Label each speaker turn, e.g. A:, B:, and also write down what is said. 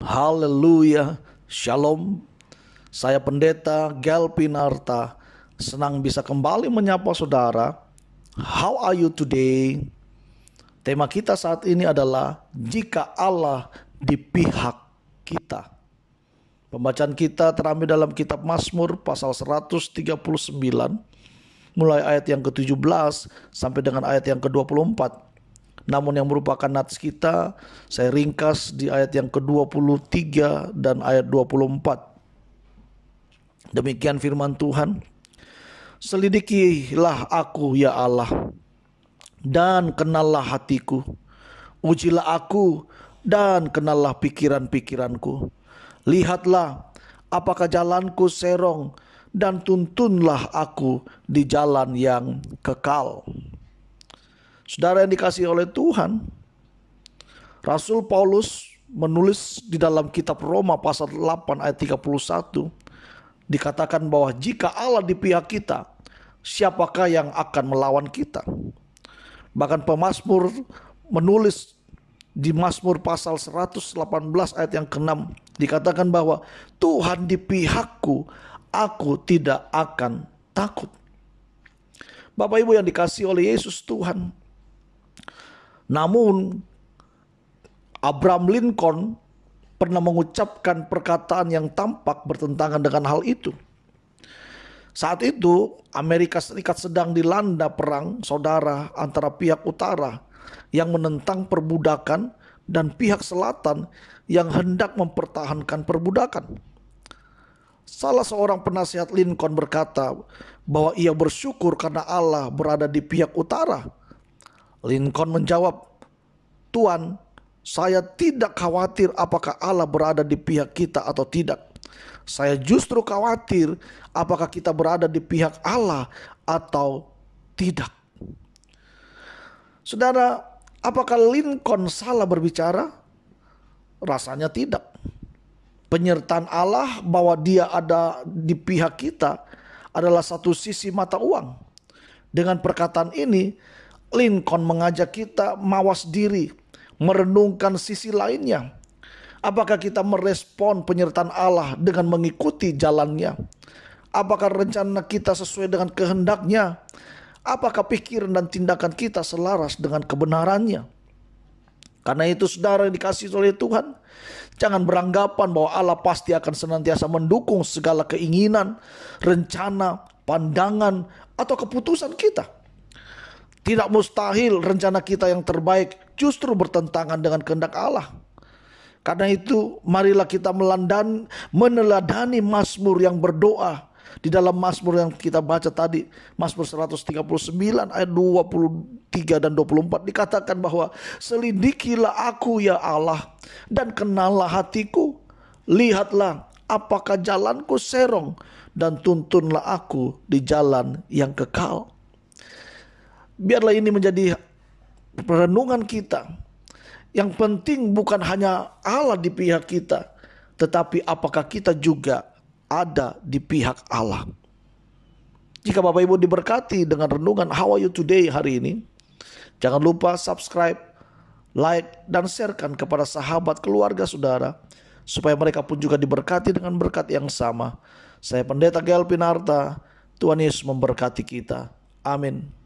A: Haleluya, Shalom. Saya Pendeta Gelvin Arta, senang bisa kembali menyapa saudara. How are you today? Tema kita saat ini adalah jika Allah di pihak kita. Pembacaan kita terambil dalam kitab Mazmur pasal 139, mulai ayat yang ke-17 sampai dengan ayat yang ke-24. Namun yang merupakan nats kita, saya ringkas di ayat yang ke-23 dan ayat 24. Demikian firman Tuhan. Selidikilah aku ya Allah, dan kenallah hatiku. Ujilah aku dan kenallah pikiran-pikiranku. Lihatlah apakah jalanku serong, dan tuntunlah aku di jalan yang kekal. Saudara yang dikasihi oleh Tuhan, Rasul Paulus menulis di dalam kitab Roma pasal 8 ayat 31, dikatakan bahwa jika Allah di pihak kita, siapakah yang akan melawan kita? Bahkan pemazmur menulis di Mazmur pasal 118 ayat yang ke-6, dikatakan bahwa Tuhan di pihakku, aku tidak akan takut. Bapak Ibu yang dikasihi oleh Yesus Tuhan, namun Abraham Lincoln pernah mengucapkan perkataan yang tampak bertentangan dengan hal itu. Saat itu Amerika Serikat sedang dilanda perang saudara antara pihak utara yang menentang perbudakan dan pihak selatan yang hendak mempertahankan perbudakan. Salah seorang penasihat Lincoln berkata bahwa ia bersyukur karena Allah berada di pihak utara. Lincoln menjawab, "Tuan, saya tidak khawatir apakah Allah berada di pihak kita atau tidak. Saya justru khawatir apakah kita berada di pihak Allah atau tidak." Saudara, apakah Lincoln salah berbicara? Rasanya tidak. Penyertaan Allah bahwa dia ada di pihak kita adalah satu sisi mata uang. Dengan perkataan ini, Lincoln mengajak kita mawas diri, merenungkan sisi lainnya. Apakah kita merespon penyertaan Allah dengan mengikuti jalannya? Apakah rencana kita sesuai dengan kehendaknya? Apakah pikiran dan tindakan kita selaras dengan kebenarannya? Karena itu saudara yang dikasihi oleh Tuhan, jangan beranggapan bahwa Allah pasti akan senantiasa mendukung segala keinginan, rencana, pandangan, atau keputusan kita. Tidak mustahil rencana kita yang terbaik justru bertentangan dengan kehendak Allah. Karena itu marilah kita meneladani Mazmur yang berdoa. Di dalam Mazmur yang kita baca tadi, Mazmur 139 ayat 23 dan 24, dikatakan bahwa selidikilah aku ya Allah, dan kenallah hatiku. Lihatlah apakah jalanku serong, dan tuntunlah aku di jalan yang kekal. Biarlah ini menjadi perenungan kita. Yang penting bukan hanya Allah di pihak kita, tetapi apakah kita juga ada di pihak Allah. Jika Bapak Ibu diberkati dengan renungan How Are You Today hari ini, jangan lupa subscribe, like, dan sharekan kepada sahabat keluarga saudara, supaya mereka pun juga diberkati dengan berkat yang sama. Saya Pendeta Gelvin Arta, Tuhan Yesus memberkati kita. Amin.